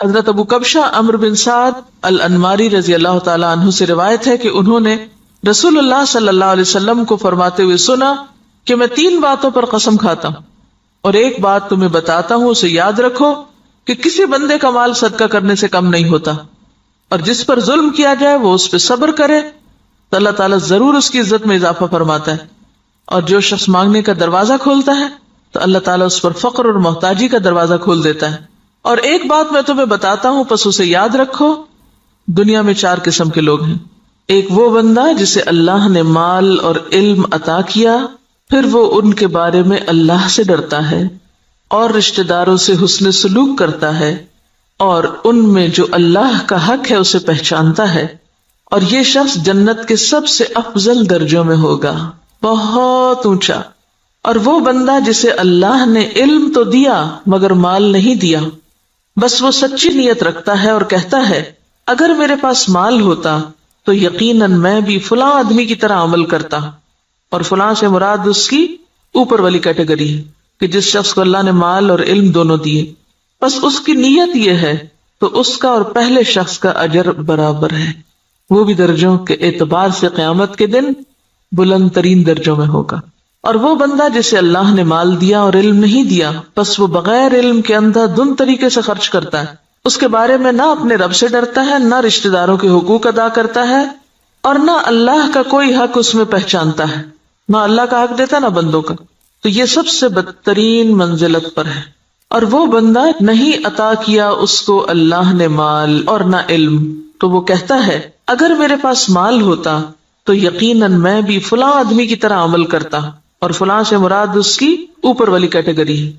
حضرت ابو کبشہ عمرو بن سعد الانماری رضی اللہ تعالی عنہ سے روایت ہے کہ انہوں نے رسول اللہ صلی اللہ علیہ وسلم کو فرماتے ہوئے سنا کہ میں 3 باتوں پر قسم کھاتا ہوں اور ایک بات تمہیں بتاتا ہوں، اسے یاد رکھو کہ کسی بندے کا مال صدقہ کرنے سے کم نہیں ہوتا، اور جس پر ظلم کیا جائے وہ اس پہ صبر کرے تو اللہ تعالیٰ ضرور اس کی عزت میں اضافہ فرماتا ہے، اور جو شخص مانگنے کا دروازہ کھولتا ہے تو اللہ تعالیٰ اس پر فقر اور محتاجی کا دروازہ کھول دیتا ہے۔ اور ایک بات میں تمہیں بتاتا ہوں، پس اسے یاد رکھو، دنیا میں 4 قسم کے لوگ ہیں۔ ایک وہ بندہ جسے اللہ نے مال اور علم عطا کیا، پھر وہ ان کے بارے میں اللہ سے ڈرتا ہے اور رشتہ داروں سے حسن سلوک کرتا ہے، اور ان میں جو اللہ کا حق ہے اسے پہچانتا ہے، اور یہ شخص جنت کے سب سے افضل درجوں میں ہوگا، بہت اونچا۔ اور وہ بندہ جسے اللہ نے علم تو دیا مگر مال نہیں دیا، بس وہ سچی نیت رکھتا ہے اور کہتا ہے اگر میرے پاس مال ہوتا تو یقیناً میں بھی فلاں آدمی کی طرح عمل کرتا، اور فلاں سے مراد اس کی اوپر والی کیٹیگری ہے کہ جس شخص کو اللہ نے مال اور علم دونوں دیے، بس اس کی نیت یہ ہے تو اس کا اور پہلے شخص کا اجر برابر ہے، وہ بھی درجوں کے اعتبار سے قیامت کے دن بلند ترین درجوں میں ہوگا۔ اور وہ بندہ جسے اللہ نے مال دیا اور علم نہیں دیا، بس وہ بغیر علم کے اندھا دھند طریقے سے خرچ کرتا ہے، اس کے بارے میں نہ اپنے رب سے ڈرتا ہے، نہ رشتہ داروں کے حقوق ادا کرتا ہے، اور نہ اللہ کا کوئی حق اس میں پہچانتا ہے، نہ اللہ کا حق دیتا نہ بندوں کا، تو یہ سب سے بدترین منزلت پر ہے۔ اور وہ بندہ نہیں عطا کیا اس کو اللہ نے مال اور نہ علم، تو وہ کہتا ہے اگر میرے پاس مال ہوتا تو یقیناً میں بھی فلاں آدمی کی طرح عمل کرتا، اور فلاں سے مراد اس کی اوپر والی کیٹیگری ہے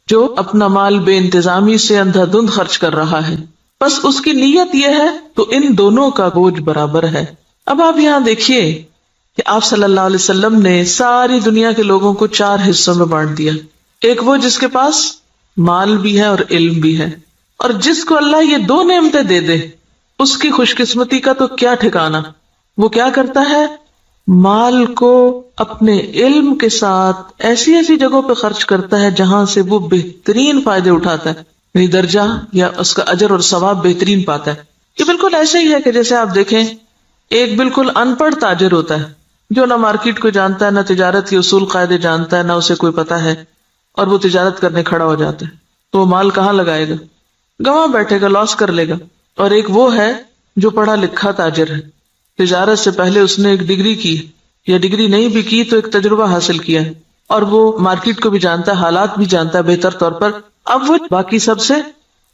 جو اپنا مال بے انتظامی سے اندھا دھند خرچ کر رہا ہے، بس اس کی نیت یہ ہے تو ان دونوں کا بوجھ برابر ہے۔ اب آپ یہاں دیکھیے کہ آپ صلی اللہ علیہ وسلم نے ساری دنیا کے لوگوں کو 4 حصوں میں بانٹ دیا۔ ایک وہ جس کے پاس مال بھی ہے اور علم بھی ہے، اور جس کو اللہ یہ 2 نعمتیں دے دے اس کی خوش قسمتی کا تو کیا ٹھکانا۔ وہ کیا کرتا ہے؟ مال کو اپنے علم کے ساتھ ایسی ایسی جگہوں پہ خرچ کرتا ہے جہاں سے وہ بہترین فائدے اٹھاتا ہے، یعنی درجہ یا اس کا اجر اور ثواب بہترین پاتا ہے۔ یہ بالکل ایسے ہی ہے کہ جیسے آپ دیکھیں ایک بالکل ان پڑھ تاجر ہوتا ہے جو نہ مارکیٹ کو جانتا ہے، نہ تجارت کے اصول قاعدے جانتا ہے، نہ اسے کوئی پتا ہے، اور وہ تجارت کرنے کھڑا ہو جاتا ہے، تو وہ مال کہاں لگائے گا؟ گواں بیٹھے گا، لاس کر لے گا۔ اور ایک وہ ہے جو پڑھا لکھا تاجر ہے، تجارت سے پہلے اس نے ایک ڈگری کی، یا ڈگری نہیں بھی کی تو ایک تجربہ حاصل کیا ہے، اور وہ مارکیٹ کو بھی جانتا ہے، حالات بھی جانتا ہے بہتر طور پر، اب وہ باقی سب سے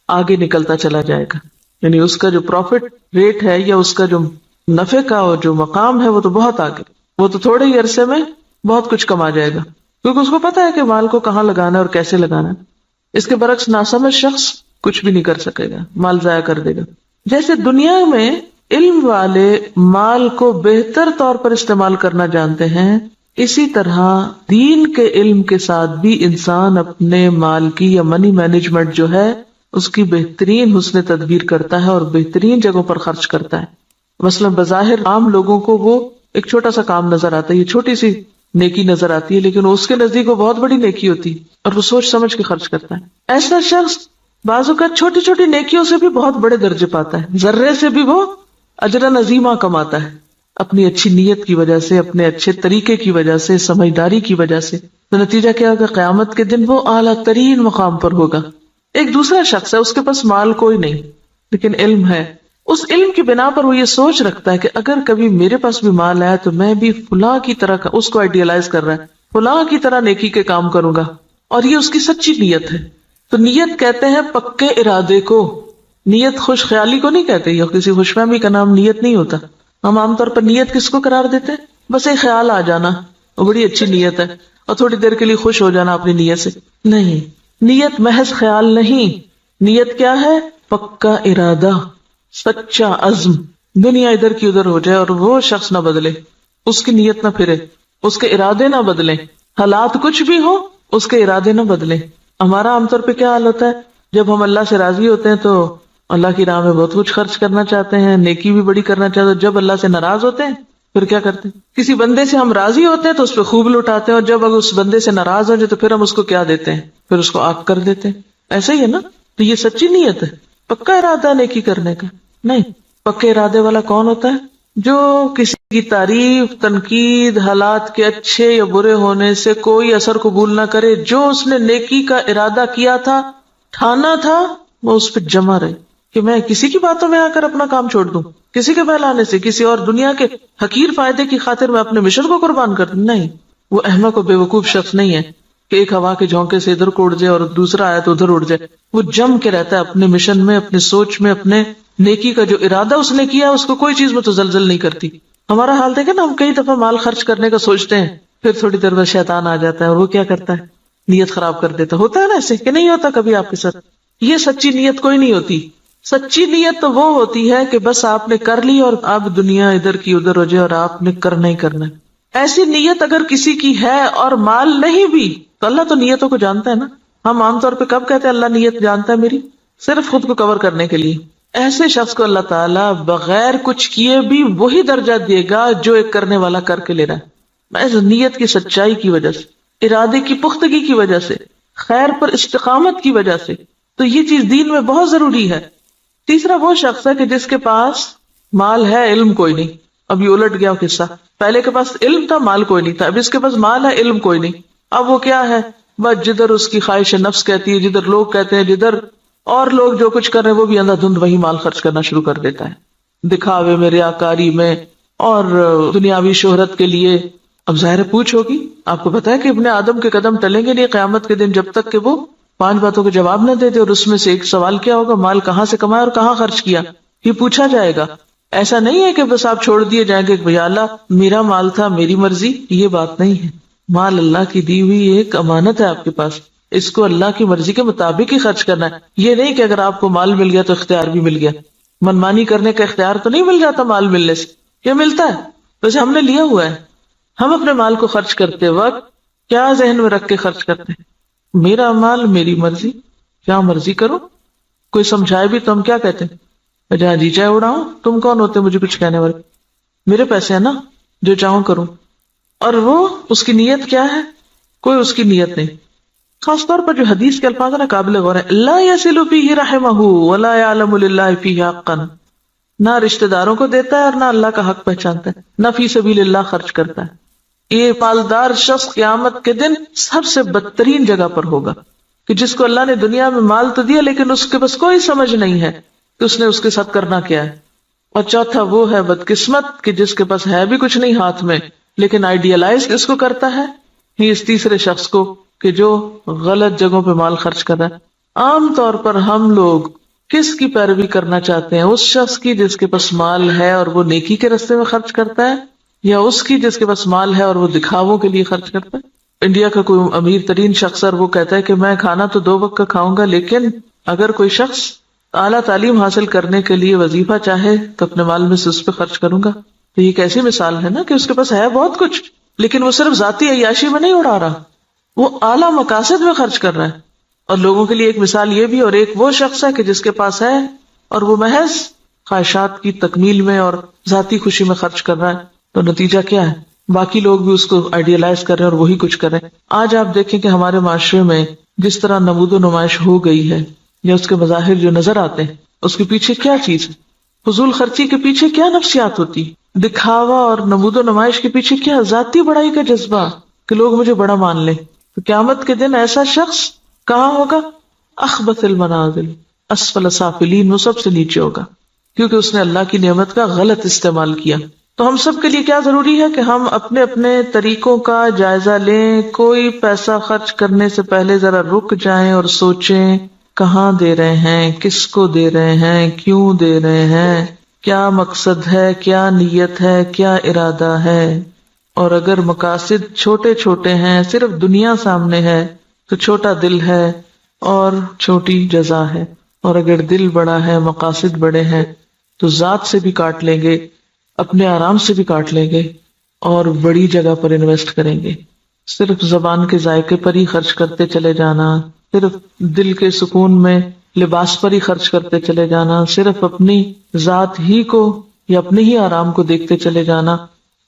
آگے نکلتا چلا جائے گا، یعنی اس کا جو پروفٹ ریٹ ہے یا اس کا جو نفع کا اور جو مقام ہے وہ تو بہت آگے، وہ تو تھوڑے ہی عرصے میں بہت کچھ کما جائے گا، کیونکہ اس کو پتا ہے کہ مال کو کہاں لگانا ہے اور کیسے لگانا ہے۔ اس کے برعکس ناسمجھ شخص کچھ بھی نہیں کر سکے گا، مال ضائع کر دے گا۔ جیسے دنیا میں علم والے مال کو بہتر طور پر استعمال کرنا جانتے ہیں، اسی طرح دین کے علم کے ساتھ بھی انسان اپنے مال کی یا منی مینجمنٹ جو ہے اس کی بہترین حسن تدبیر کرتا ہے اور بہترین جگہوں پر خرچ کرتا ہے۔ مثلا بظاہر عام لوگوں کو وہ ایک چھوٹا سا کام نظر آتا ہے، یہ چھوٹی سی نیکی نظر آتی ہے، لیکن اس کے نزدیک وہ بہت بڑی نیکی ہوتی ہے اور وہ سوچ سمجھ کے خرچ کرتا ہے۔ ایسا شخص بعض اوقات چھوٹی چھوٹی نیکیوں سے بھی بہت بڑے درجے پاتا ہے، ذرے سے بھی وہ اجر عظیمہ کماتا ہے، اپنی اچھی نیت کی وجہ سے، اپنے اچھے طریقے کی وجہ سے، سمجھداری کی وجہ سے۔ تو نتیجہ کیا ہوگا؟ قیامت کے دن وہ اعلیٰ ترین مقام پر ہوگا۔ ایک دوسرا شخص ہے، اس کے پاس مال کوئی نہیں لیکن علم ہے، اس علم کی بنا پر وہ یہ سوچ رکھتا ہے کہ اگر کبھی میرے پاس بھی مال آیا تو میں بھی فلاں کی طرح کا، اس کو آئیڈیالائز کر رہا ہے، فلاں کی طرح نیکی کے کام کروں گا، اور یہ اس کی سچی نیت ہے۔ تو نیت کہتے ہیں پکے ارادے کو، نیت خوش خیالی کو نہیں کہتے، یا کسی خوش فہمی کا نام نیت نہیں ہوتا۔ ہم عام طور پر نیت کس کو قرار دیتے ہیں؟ بس ایک خیال آ جانا، وہ بڑی اچھی نیت ہے، اور تھوڑی دیر کے لیے خوش ہو جانا اپنی نیت سے۔ نہیں، نیت محض خیال نہیں، نیت کیا ہے؟ پکا ارادہ، سچا عزم۔ دنیا ادھر کی ادھر ہو جائے اور وہ شخص نہ بدلے، اس کی نیت نہ پھرے، اس کے ارادے نہ بدلیں، حالات کچھ بھی ہو اس کے ارادے نہ بدلیں۔ ہمارا عام طور پہ کیا حال ہوتا ہے؟ جب ہم اللہ سے راضی ہوتے ہیں تو اللہ کی راہ میں بہت کچھ خرچ کرنا چاہتے ہیں، نیکی بھی بڑی کرنا چاہتے ہیں۔ جب اللہ سے ناراض ہوتے ہیں پھر کیا کرتے ہیں؟ کسی بندے سے ہم راضی ہوتے ہیں تو اس پہ خوب لٹاتے ہیں، اور جب اگر اس بندے سے ناراض ہو جائے تو پھر ہم اس کو کیا دیتے ہیں؟ پھر اس کو آگ کر دیتے ہیں۔ ایسا ہی ہے نا؟ تو یہ سچی نیت ہے، پکا ارادہ نیکی کرنے کا نہیں. پکے ارادے والا کون ہوتا ہے؟ جو کسی کی تعریف، تنقید، حالات کے اچھے یا برے ہونے سے کوئی اثر قبول نہ کرے. جو اس نے نیکی کا ارادہ کیا تھا، ٹھانا تھا، وہ اس پہ جمع رہے کہ میں کسی کی باتوں میں آ کر اپنا کام چھوڑ دوں، کسی کے بہلانے سے، کسی اور دنیا کے حقیر فائدے کی خاطر میں اپنے مشن کو قربان کر دوں. نہیں، وہ احمق و بے وقوف شخص نہیں ہے کہ ایک ہوا کے جھونکے سے ادھر کو اڑ جائے اور دوسرا آیا تو ادھر اڑ جائے. وہ جم کے رہتا ہے اپنے مشن میں، اپنے سوچ میں، اپنے نیکی کا جو ارادہ اس نے کیا اس کو کوئی چیز متزلزل نہیں کرتی. ہمارا حال دیکھیں نا، ہم کئی دفعہ مال خرچ کرنے کا سوچتے ہیں، پھر تھوڑی دیر بعد شیطان آ جاتا ہے اور وہ کیا کرتا ہے؟ نیت خراب کر دیتا. ہوتا ہے نا ایسے کہ نہیں ہوتا کبھی آپ کے ساتھ؟ یہ سچی نیت کوئی نہیں ہوتی. سچی نیت تو وہ ہوتی ہے کہ بس آپ نے کر لی اور اب دنیا ادھر کی ادھر ہو جائے اور آپ نے کرنا ہی کرنا ہے. ایسی نیت اگر کسی کی ہے اور مال نہیں بھی تو اللہ تو نیتوں کو جانتا ہے نا. ہم عام طور پہ کب کہتے ہیں اللہ نیت جانتا ہے میری؟ صرف خود کو کور کرنے کے لیے. ایسے شخص کو اللہ تعالیٰ بغیر کچھ کیے بھی وہی درجہ دے گا جو ایک کرنے والا کر کے لے رہا ہے. ایسے نیت کی سچائی کی وجہ سے، ارادے کی پختگی کی وجہ سے، خیر پر استقامت کی وجہ سے. تو یہ چیز دین میں بہت ضروری ہے. تیسرا وہ شخص ہے کہ جس کے پاس مال ہے، علم کوئی نہیں. اب یہ الٹ گیا قصہ. پہلے کے پاس علم تھا، مال کوئی نہیں تھا. اب اس کے پاس مال ہے، علم کوئی نہیں. اب وہ کیا ہے؟ بس جدھر اس کی خواہش نفس کہتی ہے، جدھر لوگ کہتے ہیں، جدھر اور لوگ جو کچھ کر رہے ہیں وہ بھی اندھا دھند وہی مال خرچ کرنا شروع کر دیتا ہے، دکھاوے میں، ریاکاری میں اور دنیاوی شہرت کے لیے. اب ظاہر پوچھ ہوگی. آپ کو پتا ہے کہ ابن آدم کے قدم ٹلیں گے نہیں قیامت کے دن جب تک کہ وہ 5 باتوں کا جواب نہ دے دے. اور اس میں سے ایک سوال کیا ہوگا؟ مال کہاں سے کمایا اور کہاں خرچ کیا؟ یہ پوچھا جائے گا. ایسا نہیں ہے کہ بس آپ چھوڑ دیے جائیں گے کہ اللہ میرا مال تھا، میری مرضی. یہ بات نہیں ہے. مال اللہ کی دی ہوئی ایک امانت ہے آپ کے پاس، اس کو اللہ کی مرضی کے مطابق ہی خرچ کرنا ہے. یہ نہیں کہ اگر آپ کو مال مل گیا تو اختیار بھی مل گیا. منمانی کرنے کا اختیار تو نہیں مل جاتا مال ملنے سے. یہ ملتا ہے ویسے ہم نے لیا ہوا ہے. ہم اپنے مال کو خرچ کرتے وقت کیا ذہن میں رکھ کے خرچ کرتے ہیں؟ میرا مال، میری مرضی، کیا مرضی کرو. کوئی سمجھائے بھی تو ہم کیا کہتے ہیں؟ جہاں جی چاہے اڑاؤں. تم کون ہوتے مجھے کچھ کہنے والے؟ میرے پیسے ہیں نا، جو چاہوں کروں. اور وہ اس کی نیت کیا ہے؟ کوئی اس کی نیت نہیں. خاص طور پر جو حدیث کے الفاظ ہیں نا قابل غور ہے. لا یصل فیہ رحمہ ولا یعلم للہ فیہ حقا. نہ رشتہ داروں کو دیتا ہے اور نہ اللہ کا حق پہچانتا ہے، نہ فی سبیل اللہ خرچ کرتا ہے. یہ مالدار شخص قیامت کے دن سب سے بدترین جگہ پر ہوگا کہ جس کو اللہ نے دنیا میں مال تو دیا لیکن اس کے بس کوئی سمجھ نہیں ہے کہ اس نے اس کے ساتھ کرنا کیا ہے. اور چوتھا وہ ہے بدقسمت کہ جس کے پاس ہے بھی کچھ نہیں ہاتھ میں لیکن آئیڈیالائز اس کو کرتا ہے. ہی اس تیسرے شخص کو کہ جو غلط جگہوں پہ مال خرچ کر رہا ہے. عام طور پر ہم لوگ کس کی پیروی کرنا چاہتے ہیں؟ اس شخص کی جس کے پاس مال ہے اور وہ نیکی کے راستے میں خرچ کرتا ہے، یا اس کی جس کے پاس مال ہے اور وہ دکھاووں کے لیے خرچ کرتا ہے؟ انڈیا کا کوئی امیر ترین شخص اور وہ کہتا ہے کہ میں کھانا تو 2 وقت کا کھاؤں گا، لیکن اگر کوئی شخص اعلیٰ تعلیم حاصل کرنے کے لیے وظیفہ چاہے تو اپنے مال میں سے اس پہ خرچ کروں گا. تو یہ ایک ایسی مثال ہے نا کہ اس کے پاس ہے بہت کچھ لیکن وہ صرف ذاتی عیاشی میں نہیں اڑا رہا، وہ اعلیٰ مقاصد میں خرچ کر رہا ہے. اور لوگوں کے لیے ایک مثال یہ بھی، اور ایک وہ شخص ہے کہ جس کے پاس ہے اور وہ محض خواہشات کی تکمیل میں اور ذاتی خوشی میں خرچ کر رہا ہے. تو نتیجہ کیا ہے؟ باقی لوگ بھی اس کو آئیڈیالائز کر رہے ہیں اور وہی کچھ کر رہے ہیں. آج آپ دیکھیں کہ ہمارے معاشرے میں جس طرح نمود و نمائش ہو گئی ہے یا اس کے مظاہر جو نظر آتے ہیں، اس کے پیچھے کیا چیز ہے؟ فضول خرچی کے پیچھے کیا نفسیات ہوتی؟ دکھاوا اور نمود و نمائش کے پیچھے کیا ذاتی بڑائی کا جذبہ کہ لوگ مجھے بڑا مان لیں. تو قیامت کے دن ایسا شخص کہاں ہوگا؟ اخبث المنازل اسفل سافلین، وہ سب سے نیچے ہوگا کیونکہ اس نے اللہ کی نعمت کا غلط استعمال کیا. تو ہم سب کے لیے کیا ضروری ہے کہ ہم اپنے اپنے طریقوں کا جائزہ لیں. کوئی پیسہ خرچ کرنے سے پہلے ذرا رک جائیں اور سوچیں کہاں دے رہے ہیں، کس کو دے رہے ہیں، کیوں دے رہے ہیں، کیا مقصد ہے، کیا نیت ہے، کیا ارادہ ہے. اور اگر مقاصد چھوٹے چھوٹے ہیں، صرف دنیا سامنے ہے تو چھوٹا دل ہے اور چھوٹی جزا ہے. اور اگر دل بڑا ہے، مقاصد بڑے ہیں تو ذات سے بھی کاٹ لیں گے، اپنے آرام سے بھی کاٹ لیں گے اور بڑی جگہ پر انویسٹ کریں گے. صرف زبان کے ذائقے پر ہی خرچ کرتے چلے جانا، صرف دل کے سکون میں لباس پر ہی خرچ کرتے چلے جانا، صرف اپنی ذات ہی کو یا اپنے ہی آرام کو دیکھتے چلے جانا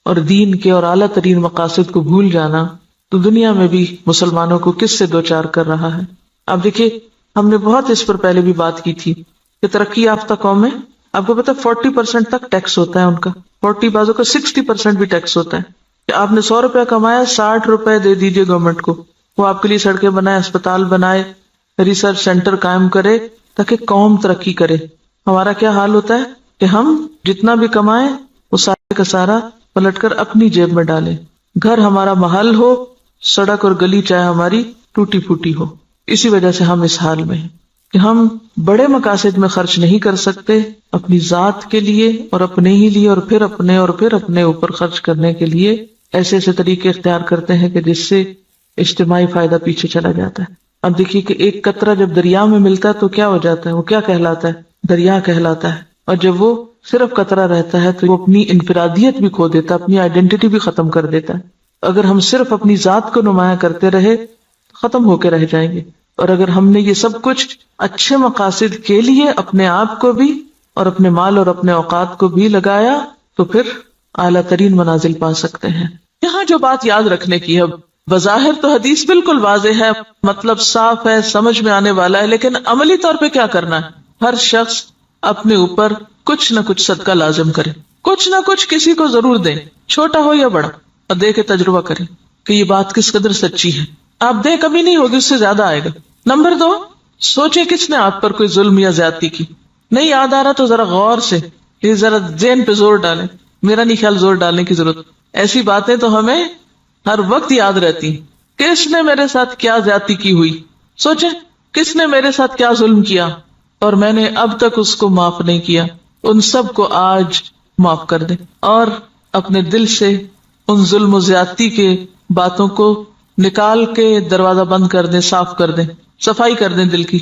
اور دین کے اور اعلیٰ ترین مقاصد کو بھول جانا، تو دنیا میں بھی مسلمانوں کو کس سے دوچار کر رہا ہے. اب دیکھیے، ہم نے بہت اس پر پہلے بھی بات کی تھی کہ ترقی یافتہ قومیں، آپ کو پتا 40% تک ٹیکس ہوتا ہے ان کا، 40 بازوں کا 60% بھی ٹیکس ہوتا ہے، کہ آپ نے 100 روپے کمایا 60 روپے دے دیجئے گورنمنٹ کو، وہ آپ کے لیے سڑکیں بنائے، اسپتال بنائے، ریسرچ سینٹر قائم کرے تاکہ قوم ترقی کرے۔ ہمارا کیا حال ہوتا ہے کہ ہم جتنا بھی کمائیں وہ سارے کا سارا پلٹ کر اپنی جیب میں ڈالیں، گھر ہمارا محل ہو، سڑک اور گلی چاہے ہماری ٹوٹی پھوٹی ہو۔ اسی وجہ سے ہم اس حال میں ہیں کہ ہم بڑے مقاصد میں خرچ نہیں کر سکتے، اپنی ذات کے لیے اور اپنے ہی لیے، اور پھر اپنے اوپر خرچ کرنے کے لیے ایسے ایسے طریقے اختیار کرتے ہیں کہ جس سے اجتماعی فائدہ پیچھے چلا جاتا ہے۔ اب دیکھیے کہ ایک قطرہ جب دریا میں ملتا ہے تو کیا ہو جاتا ہے، وہ کیا کہلاتا ہے، دریا کہلاتا ہے، اور جب وہ صرف قطرہ رہتا ہے تو وہ اپنی انفرادیت بھی کھو دیتا ہے، اپنی آئیڈینٹی بھی ختم کر دیتا ہے۔ اگر ہم صرف اپنی ذات کو نمایاں کرتے رہے ختم ہو کے رہ جائیں گے، اور اگر ہم نے یہ سب کچھ اچھے مقاصد کے لیے اپنے آپ کو بھی اور اپنے مال اور اپنے اوقات کو بھی لگایا تو پھر اعلیٰ ترین منازل پا سکتے ہیں۔ یہاں جو بات یاد رکھنے کی ہے، بظاہر تو حدیث بالکل واضح ہے، مطلب صاف ہے، سمجھ میں آنے والا ہے، لیکن عملی طور پہ کیا کرنا ہے؟ ہر شخص اپنے اوپر کچھ نہ کچھ صدقہ لازم کرے، کچھ نہ کچھ کسی کو ضرور دے، چھوٹا ہو یا بڑا، اور دے کے تجربہ کرے کہ یہ بات کس قدر سچی ہے۔ آپ دے کمی نہیں ہوگی، اس سے زیادہ آئے گا۔ نمبر 2، سوچیں کس نے آپ پر کوئی ظلم یا زیادتی کی، نہیں یاد آ رہا تو ذرا غور سے یہ ذرا ذہن پہ زور ڈالیں، میرا نہیں خیال زور ڈالنے کی ضرورت، ایسی باتیں تو ہمیں ہر وقت یاد رہتی، کس نے میرے ساتھ کیا زیادتی کی ہوئی، سوچیں کس نے میرے ساتھ کیا ظلم کیا اور میں نے اب تک اس کو معاف نہیں کیا، ان سب کو آج معاف کر دیں، اور اپنے دل سے ان ظلم و زیادتی کے باتوں کو نکال کے دروازہ بند کر دیں، صاف کر دیں، صفائی کر دیں دل کی۔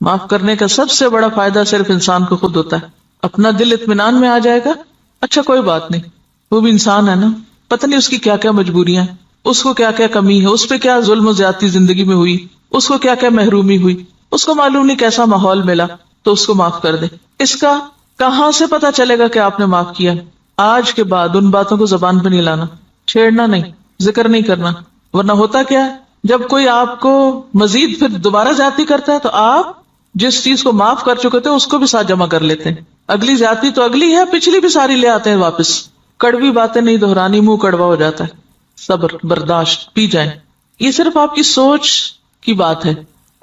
معاف کرنے کا سب سے بڑا فائدہ صرف انسان کو خود ہوتا ہے، اپنا دل اطمینان میں آ جائے گا، اچھا کوئی بات نہیں، وہ بھی انسان ہے نا، پتہ نہیں اس کی کیا کیا مجبوریاں، اس کو کیا کیا کمی ہے، اس پہ کیا ظلم و زیادتی زندگی میں ہوئی، اس کو کیا کیا محرومی ہوئی، اس کو معلوم نہیں کیسا ماحول ملا، تو اس کو معاف کر دے۔ اس کا کہاں سے پتا چلے گا کہ آپ نے معاف کیا؟ آج کے بعد ان باتوں کو زبان پہ نہیں لانا، چھیڑنا نہیں، ذکر نہیں کرنا، ورنہ ہوتا کیا ہے، جب کوئی آپ کو مزید پھر دوبارہ زیادتی کرتا ہے تو آپ جس چیز کو معاف کر چکے تھے اس کو بھی ساتھ جمع کر لیتے ہیں، اگلی زیادتی تو اگلی ہے، پچھلی بھی ساری لے آتے ہیں واپس۔ کڑوی باتیں نہیں دہرانی، منہ کڑوا ہو جاتا ہے۔ صبر، برداشت، پی جائیں۔ یہ صرف آپ کی سوچ کی بات ہے،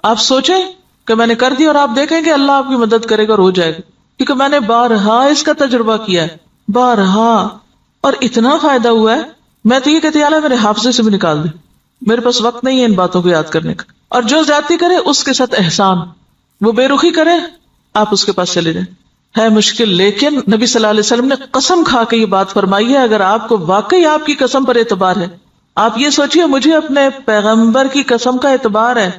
آپ سوچیں کہ میں نے کر دی اور آپ دیکھیں کہ اللہ آپ کی مدد کرے گا اور ہو جائے گا، کیونکہ میں نے بارہا اس کا تجربہ کیا ہے، بارہا، اور اتنا فائدہ ہوا ہے، میں تو یہ کہتی اللہ میرے حافظے سے بھی نکال دے، میرے پاس وقت نہیں ہے ان باتوں کو یاد کرنے کا۔ اور جو زیادتی کرے اس کے ساتھ احسان، وہ بے رخی کرے آپ اس کے پاس چلے جائیں، ہے مشکل، لیکن نبی صلی اللہ علیہ وسلم نے قسم کھا کے یہ بات فرمائی ہے، اگر آپ کو واقعی آپ کی قسم پر اعتبار ہے، آپ یہ سوچئے مجھے اپنے پیغمبر کی قسم کا اعتبار ہے،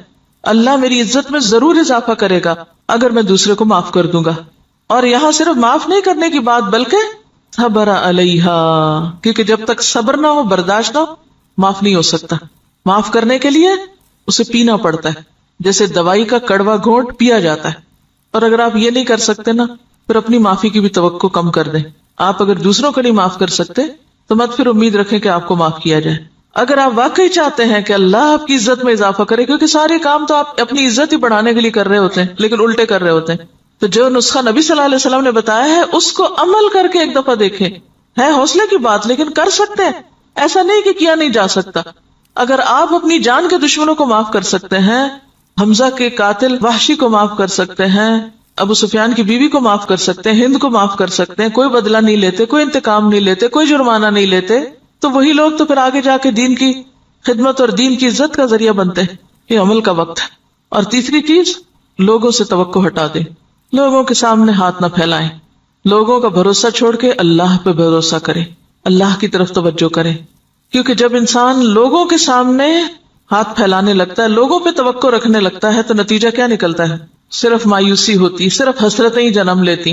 اللہ میری عزت میں ضرور اضافہ کرے گا اگر میں دوسرے کو معاف کر دوں گا۔ اور یہاں صرف معاف نہیں کرنے کی بات بلکہ صبر علیہا، کیونکہ جب تک صبر نہ ہو، برداشت نہ ہو، معاف نہیں ہو سکتا۔ معاف کرنے کے لیے اسے پینا پڑتا ہے، جیسے دوائی کا کڑوا گھونٹ پیا جاتا ہے، اور اگر آپ یہ نہیں کر سکتے نا، پھر اپنی معافی کی بھی توقع کم کر دیں۔ آپ اگر دوسروں کو نہیں معاف کر سکتے تو مت پھر امید رکھیں کہ آپ کو معاف کیا جائے۔ اگر آپ واقعی چاہتے ہیں کہ اللہ آپ کی عزت میں اضافہ کرے، کیونکہ سارے کام تو آپ اپنی عزت ہی بڑھانے کے لیے کر رہے ہوتے ہیں لیکن الٹے کر رہے ہوتے ہیں، تو جو نسخہ نبی صلی اللہ علیہ وسلم نے بتایا ہے اس کو عمل کر کے ایک دفعہ دیکھیں۔ ہے حوصلے کی بات لیکن کر سکتے ہیں، ایسا نہیں کہ کیا نہیں جا سکتا۔ اگر آپ اپنی جان کے دشمنوں کو معاف کر سکتے ہیں، حمزہ کے قاتل وحشی کو معاف کر سکتے ہیں، ابو سفیان کی بیوی کو معاف کر سکتے ہیں، ہند کو معاف کر سکتے ہیں، کوئی بدلہ نہیں لیتے، کوئی انتقام نہیں لیتے، کوئی جرمانہ نہیں لیتے، تو وہی لوگ تو پھر آگے جا کے دین کی خدمت اور دین کی عزت کا ذریعہ بنتے ہیں۔ یہ عمل کا وقت ہے۔ اور تیسری چیز، لوگوں سے توقع ہٹا دیں، لوگوں کے سامنے ہاتھ نہ پھیلائیں، لوگوں کا بھروسہ چھوڑ کے اللہ پہ بھروسہ کریں، اللہ کی طرف توجہ کریں، کیونکہ جب انسان لوگوں کے سامنے ہاتھ پھیلانے لگتا ہے، لوگوں پہ توقع رکھنے لگتا ہے، تو نتیجہ کیا نکلتا ہے؟ صرف مایوسی ہوتی، صرف حسرتیں ہی جنم لیتی،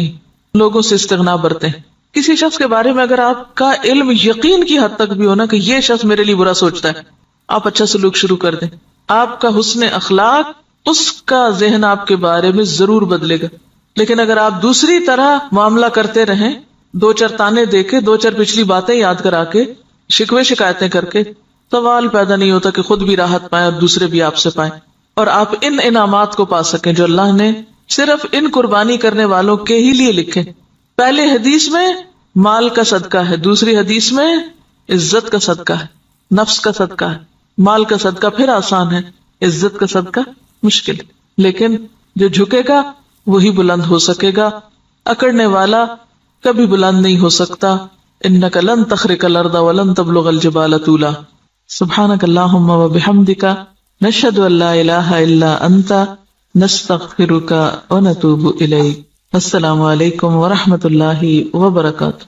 لوگوں سے استغنا برتے ہیں۔ کسی شخص کے بارے میں اگر آپ کا علم یقین کی حد تک بھی ہونا کہ یہ شخص میرے لیے برا سوچتا ہے، آپ اچھا سلوک شروع کر دیں، آپ کا حسن اخلاق اس کا ذہن آپ کے بارے میں ضرور بدلے گا۔ لیکن اگر آپ دوسری طرح معاملہ کرتے رہیں، دو چار تانے دے کے، دو چار پچھلی باتیں یاد کرا کے، شکوے شکایتیں کر کے، سوال پیدا نہیں ہوتا کہ خود بھی راحت پائیں اور دوسرے بھی آپ سے پائیں، اور آپ ان انعامات کو پا سکیں جو اللہ نے صرف ان قربانی کرنے والوں کے ہی لیے لکھے. پہلے حدیث میں مال کا صدقہ ہے، دوسری حدیث میں عزت کا صدقہ ہے، نفس کا صدقہ ہے. مال کا صدقہ پھر آسان ہے، عزت کا صدقہ مشکل. لیکن جو جھکے گا وہی بلند ہو سکے گا، اکڑنے والا کبھی بلند نہیں ہو سکتا. انک لن تخرق الارض ولن تبلغ الجبال طولا. سبحانک اللہم وبحمدک نشہد ان لا الہ الا انت نستغفرک ونتوب الیک. السلام علیکم ورحمۃ اللہ وبرکاتہ.